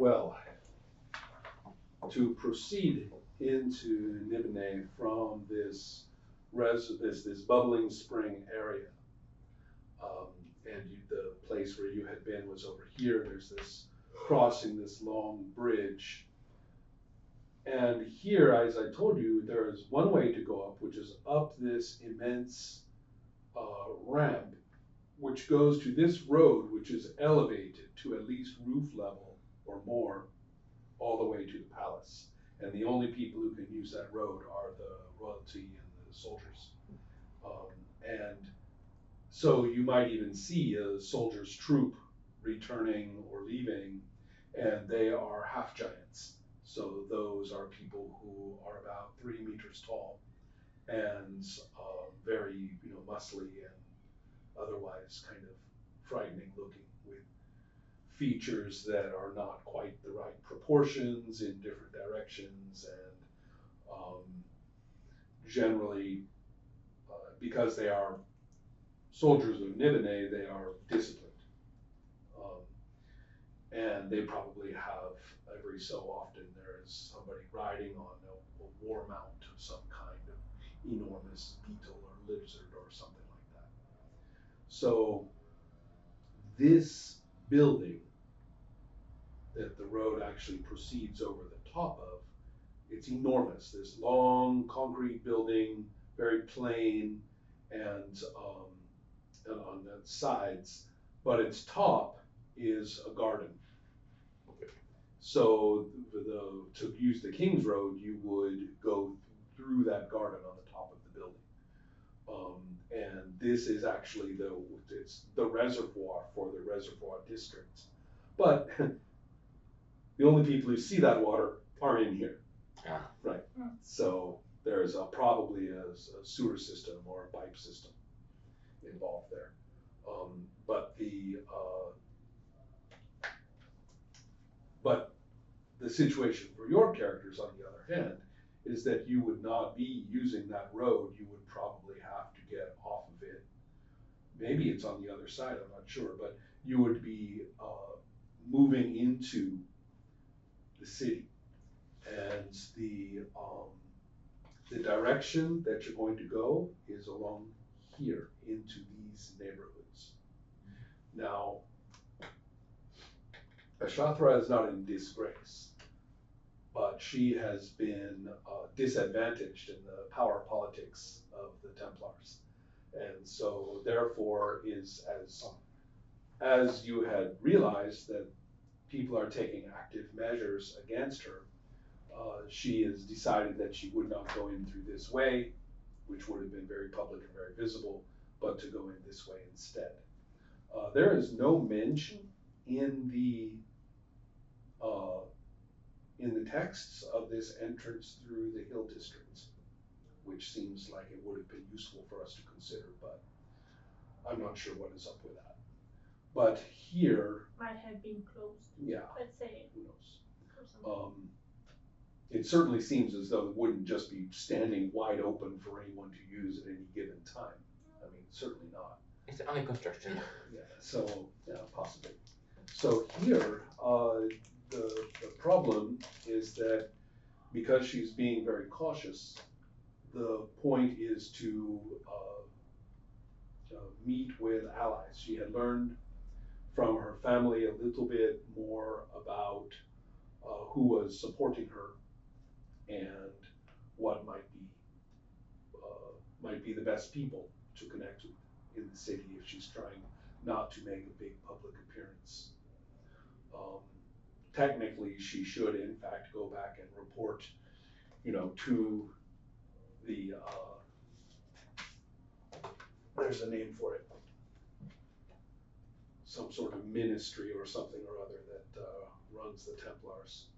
Well, to proceed into Nibene from this this bubbling spring area, and the place where you had been was over here. There's this crossing this long bridge, and here, as I told you, there is one way to go up, which is up this immense ramp, which goes to this road, which is elevated to at least roof level or more, all the way to the palace. And the only people who can use that road are the royalty and the soldiers. And so you might even see a soldier's troop returning or leaving, and they are half giants. So those are people who are about 3 meters tall and very, muscly and otherwise kind of frightening looking, with features that are not quite the right proportions in different directions, and generally, because they are soldiers of Nibene, they are disciplined. Um, and they probably have, every so often, there is somebody riding on a war mount of some kind of enormous beetle or lizard or something like that. So this building that the road actually proceeds over the top of, it's enormous. This long concrete building, very plain, and on the sides, but its top is a garden. So to use the King's Road, you would go through that garden on the top of the building. And this is actually it's the reservoir for the reservoir district. But the only people who see that water are in here. Ah. Right. So there's probably a sewer system or a pipe system involved there. But the situation for your characters, on the other hand, is that you would not be using that road. You would probably have to get off of it. Maybe it's on the other side, I'm not sure, but you would be moving into the city. And the direction that you're going to go is along here into these neighborhoods. Now, Ashatra is not in disgrace, but she has been disadvantaged in the power politics of the Templars. And so therefore is, as you had realized that people are taking active measures against her, she has decided that she would not go in through this way, which would have been very public and very visible, but to go in this way instead. There is no mention in the texts of this entrance through the hill districts, which seems like it would have been useful for us to consider, but I'm not sure what is up with that. But here might have been closed. Yeah. Let's say. Who knows? It certainly seems as though it wouldn't just be standing wide open for anyone to use at any given time. I mean, certainly not. It's under construction. Yeah, so, yeah, possibly. So here, the problem is that because she's being very cautious, the point is to meet with allies. She had learned from her family a little bit more about who was supporting her and what might be the best people to connect with in the city if she's trying not to make a big public appearance. Technically, she should in fact go back and report, to the there's a name for it, some sort of ministry or something or other that runs the Templars.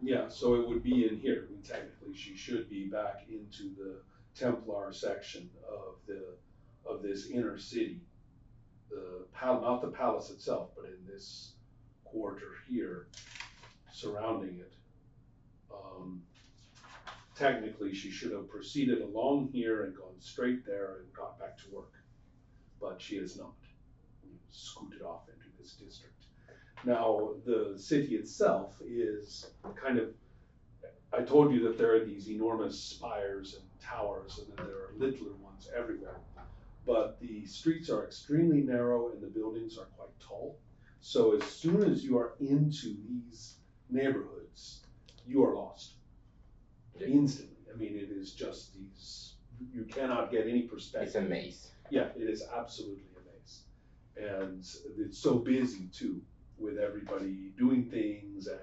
Yeah, so it would be in here. I mean, technically, she should be back into the Templar section of this inner city. Not the palace itself, but in this quarter here, surrounding it. Technically, she should have proceeded along here and gone straight there and got back to work. but she has not scooted off into this district. Now, the city itself is kind of, I told you that there are these enormous spires and towers, and then there are littler ones everywhere. But the streets are extremely narrow and the buildings are quite tall. So as soon as you are into these neighborhoods, you are lost instantly. I mean, it is just these, you cannot get any perspective. It's a maze. Yeah, it is absolutely a maze. And it's so busy too, with everybody doing things and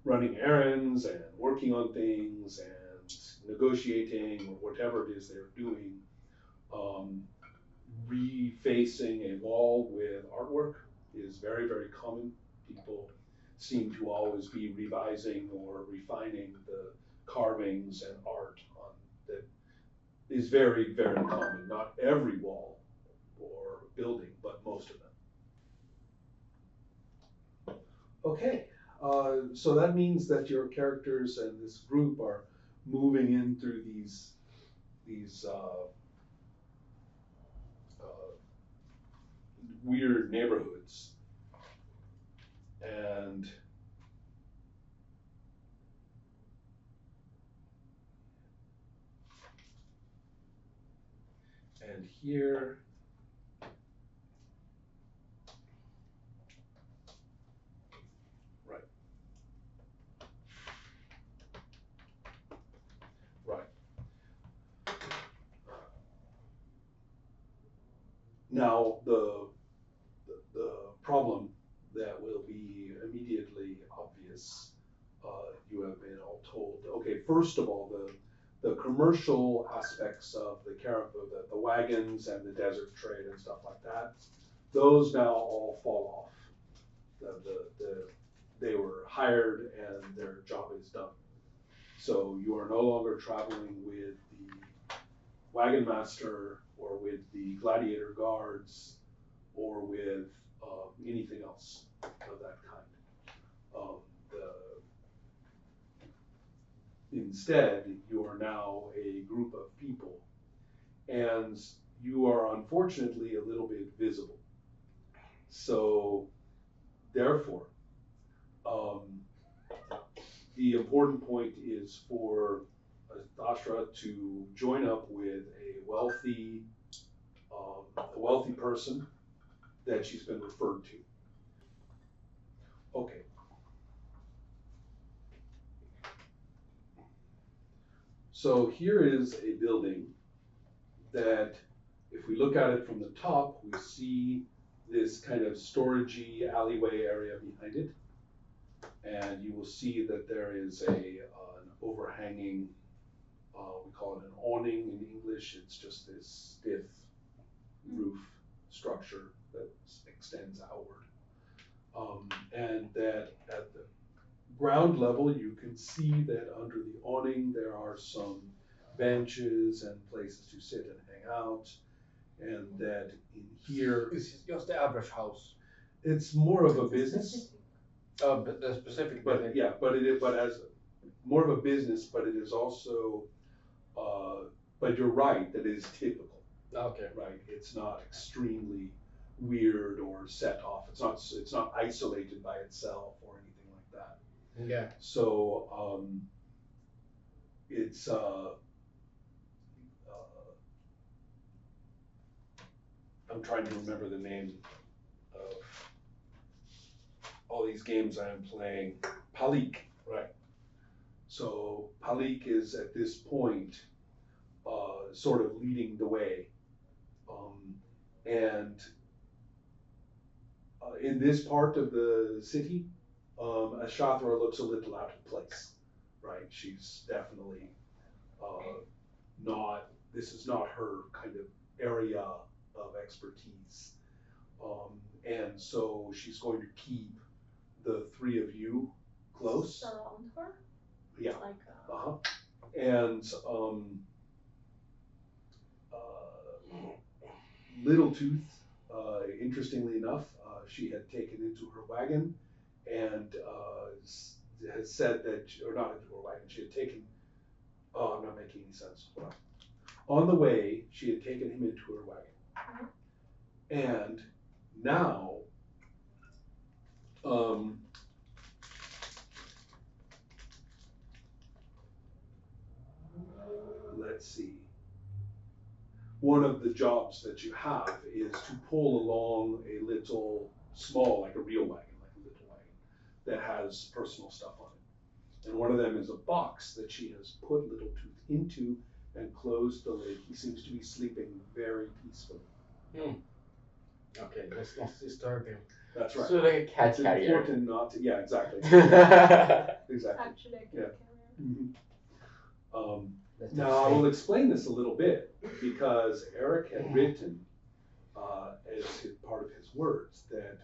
running errands and working on things and negotiating or whatever it is they're doing. Refacing a wall with artwork is very, very common. People seem to always be revising or refining the carvings and art on that is very, very common. Not every wall or building, but most of them. Okay, so that means that your characters and this group are moving in through these weird neighborhoods, and here, right, right. Now the problem that will be immediately obvious, you have been all told. Okay, first of all, the commercial aspects of the the wagons and the desert trade and stuff like that, those now all fall off. They were hired and their job is done. So you are no longer traveling with the wagon master or with the gladiator guards or with anything else of that kind. Um, Instead, you are now a group of people, and you are unfortunately a little bit visible. So, therefore, um, the important point is for Thashra to join up with a wealthy person that she's been referred to. Okay. So here is a building that, if we look at it from the top, we see this kind of storagey alleyway area behind it. And you will see that there is an overhanging, we call it an awning in English. It's just this stiff roof structure that extends outward. And that at the ground level, you can see that under the awning there are some benches and places to sit and hang out, and that in here It's just the average house. it's more of a business. But the specific building. But yeah, but as more of a business, but it is also, but you're right that it is typical. Okay. Right, it's not extremely weird or set off. It's not isolated by itself or anything like that. Yeah. So it's I'm trying to remember the name of all these games I am playing. Palik, right? So Palik is at this point sort of leading the way, and in this part of the city, Ashathra looks a little out of place, right? She's definitely not, this is not her kind of area of expertise. And so she's going to keep the three of you close. Surround her? Yeah. Like And Little Tooth, interestingly enough, she had taken into her wagon and has said that, or not into her wagon, she had taken, oh, I'm not making any sense. On the way, she had taken him into her wagon. And now, um, let's see. One of the jobs that you have is to pull along a little small, like a real wagon, like a little wagon, that has personal stuff on it. And one of them is a box that she has put Little Tooth into and closed the lid. He seems to be sleeping very peacefully. Hmm. Okay, let's not disturb him. That's right. So like a cat It's carrier. important not to, yeah, exactly. Exactly. Actually, I can Yeah. carry. Now, I will explain this a little bit because Eric had written as part of his words that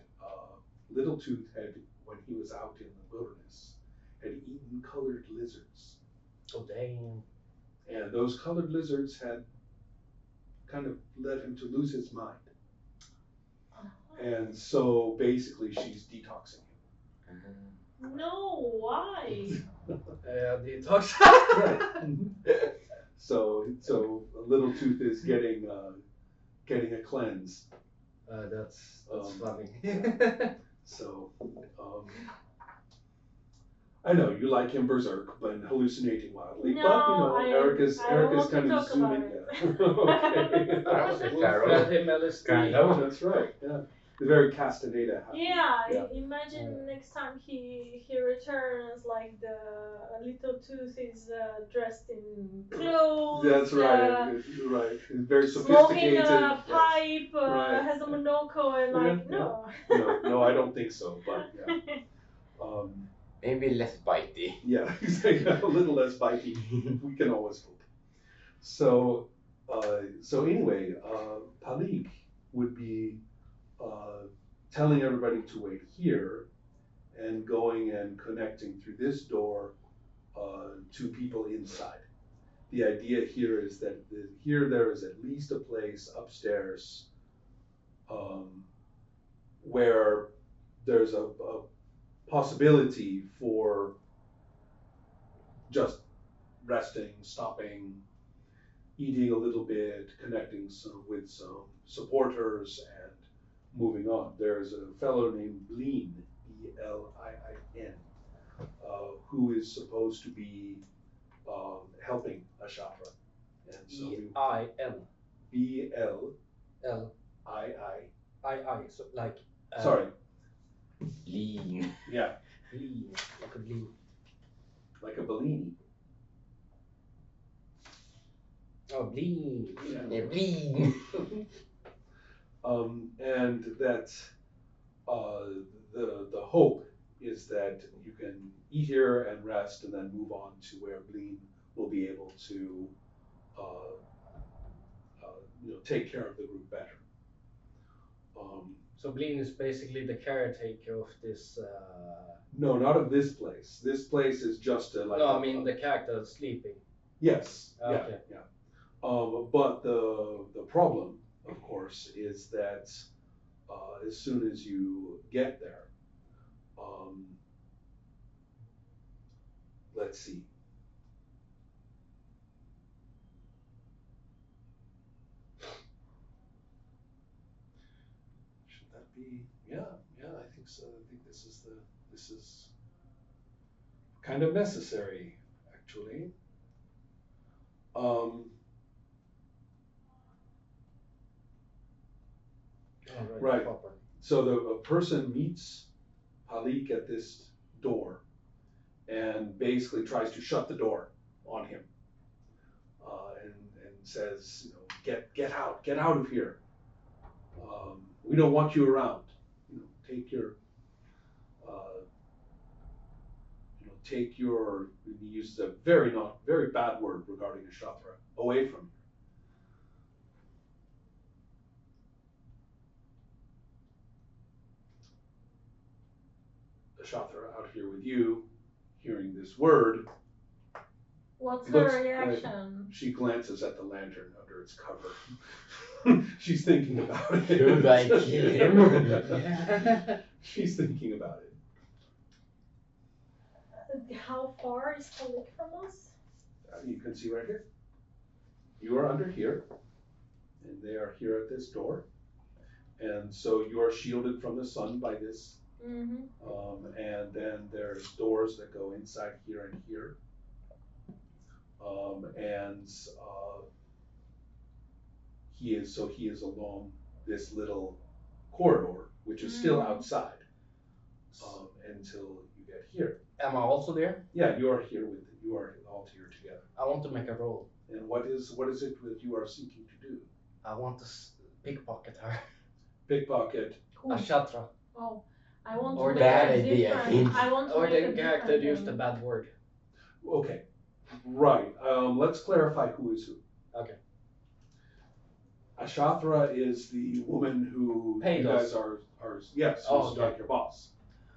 Little Tooth had, when he was out in the wilderness, had eaten colored lizards. Oh damn. And those colored lizards had kind of led him to lose his mind. And so basically she's detoxing him. No, why? Detox. Right. So Little Tooth is getting a cleanse. That's funny. So I know you like him berserk, but hallucinating wildly. No, but you know, Eric is I don't want kind to of talk zooming. about Yeah. Okay. That was a We'll pharaoh. fed him LSD. Kind of. That's right. Yeah. The very Castaneda happy. Yeah, Yeah. imagine next time he returns, like the little tooth is dressed in clothes. That's right. Right. He's very Smoking sophisticated. a Yes. pipe, Right. has a monocle, and like Yeah, no. No, I don't think so. But yeah. Maybe less bitey. Yeah, exactly. A little less bitey. We can always hope. So, anyway, Palik would be telling everybody to wait here and going and connecting through this door to people inside. The idea here is that there is at least a place upstairs where there's a possibility for just resting, stopping, eating a little bit, connecting with some supporters, and moving on. There's a fellow named Blean, Bliin, who is supposed to be helping Ashatra. And so E-I-N. Blii. I. So like. Sorry. Lean. Yeah. Lean. Like a lean. Like a Bellini. Oh, lean. Yeah. Lean. And that the hope is that you can eat here and rest and then move on to where Blean will be able to take care of the group better. So Blean is basically the caretaker of this. No, not of this place. This place is just like. No, I mean the character that's sleeping. Yes. Okay. Yeah. But the problem, of course, is that as soon as you get there, let's see. Should that be? Yeah, I think so. I think this is kind of necessary, actually. Right. So a person meets Palik at this door and basically tries to shut the door on him and says, get out of here. We don't want you around. Take your, he uses a very bad word regarding Ashatra, away from you. Ashatra out here with you, hearing this word. What's her reaction? She glances at the lantern under its cover. She's thinking about it. Should I kill him? She's thinking about it. How far is Palik from us? You can see right here. You are under here, and they are here at this door. And so you're shielded from the sun by this. Mm-hmm. And then there's doors that go inside here and here. And he is along this little corridor, which is still outside until you get here. Am I also there? Yeah, you are all here together. I want to make a roll. And what is it that you are seeking to do? I want to pickpocket her. Pickpocket. Cool. Ashatra. Oh, I want Or to the make bad a idea, I different. think. I want to Or make the a character different used a thing. bad word. Okay, right. Let's clarify who is who. Okay. Ashatra is the woman who Paid you guys us. are yes, who's Oh, okay. like your boss.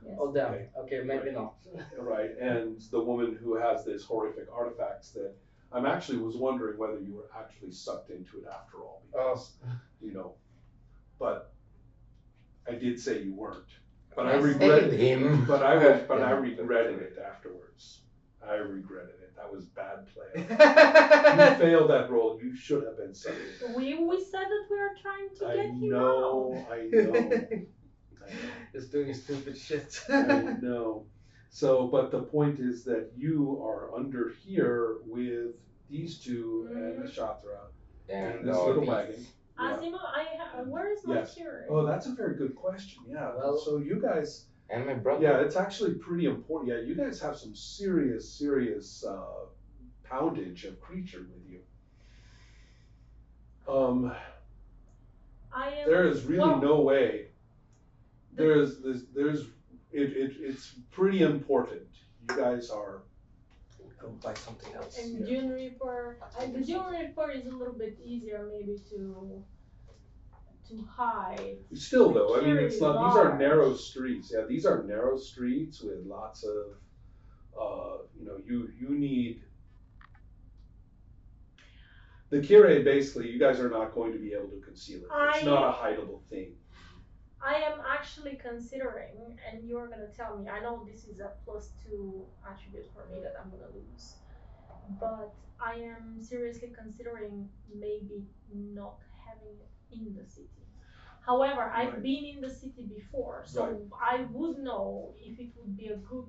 Yes. Oh damn. Okay. Okay, maybe Right. not. Right, and the woman who has this horrific artifacts that I'm actually was wondering whether you were actually sucked into it after all, because but I did say you weren't. But I regret saved him. But I regretted it afterwards. I regretted it. That was bad play. You failed that roll. You should have been sucked in. We said that we are trying to I get him know. Just doing stupid shit. I know. So, but the point is that you are under here with these two and Ashatra and this little wagon. out. Asimo, where is my Yes. cure? Oh, that's a very good question. Yeah. Well- So you guys, And my brother. yeah, it's actually pretty important. Yeah, you guys have some serious poundage of creature with you. I am. There is really well, no way. It's pretty important. You guys are. Go buy something else. And Yeah. Dune Reaper. The Dune Reaper is a little bit easier maybe to hide. Still though, I mean, Very it's not. These are large. narrow streets. Yeah, these are narrow streets with lots of. You need. The Kyrie, basically, you guys are not going to be able to conceal it. It's not a hideable thing. I am actually considering, and you're gonna tell me. I know this is a +2 attribute for me that I'm gonna lose, but I am seriously considering maybe not having it in the city. However, I've Right. been in the city before, so I would know if it would be a good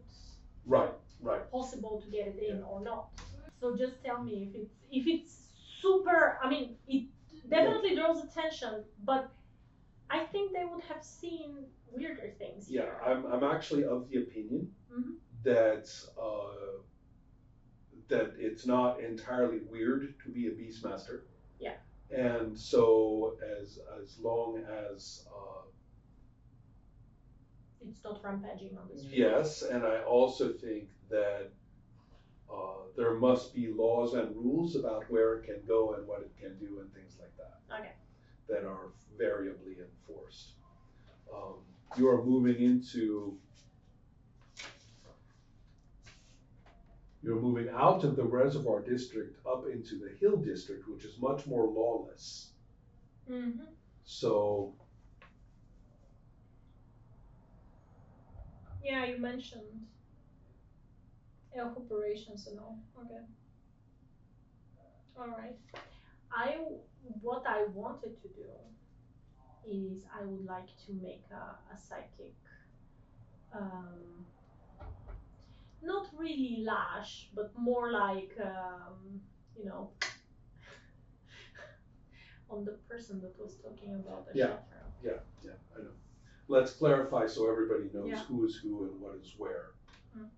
Right. possible to get it in or not. So just tell me if it's super. I mean, it definitely draws attention, but I think they would have seen weirder things. Yeah, here. I'm actually of the opinion Mhm. that that it's not entirely weird to be a beastmaster. Yeah. And so as long as It's not rampaging on the street. yes, and I also think that there must be laws and rules about where it can go and what it can do and things like that. Okay. That are variably enforced. You are moving into. You're moving out of the reservoir district up into the hill district, which is much more lawless. Mm-hmm. So, Yeah, you mentioned elf operations and all. Okay. All right. What I wanted to do is I would like to make a psychic, not really lash, but more like on the person that was talking about the Yeah. chakra. yeah, I know. Let's clarify so everybody knows Yeah. who is who and what is where, Mm.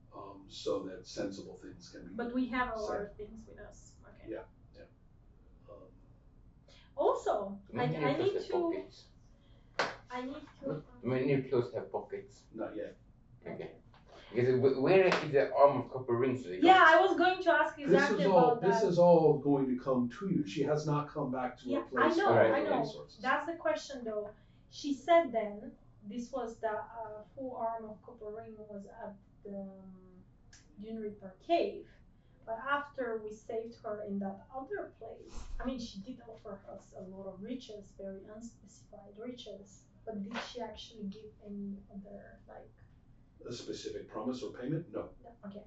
so that sensible things can be. But we have a lot said. of things with us. Okay. Yeah. Um, Also, I Many need clothes have to. pockets. I need to. Many clothes have pockets. not yet. Okay. Because where is the arm of copper rings? They got? Yeah, I was going to ask exactly about that. This is all going to come to you. She has not come back to Yeah, a place I know, for I the know. resources. That's the question, though. She said then this was the full arm of Copper Ring was at the Dune Reaper cave, but after we saved her in that other place, I mean, she did offer us a lot of riches, very unspecified riches. But did she actually give any other like? A specific promise or payment? No. Okay.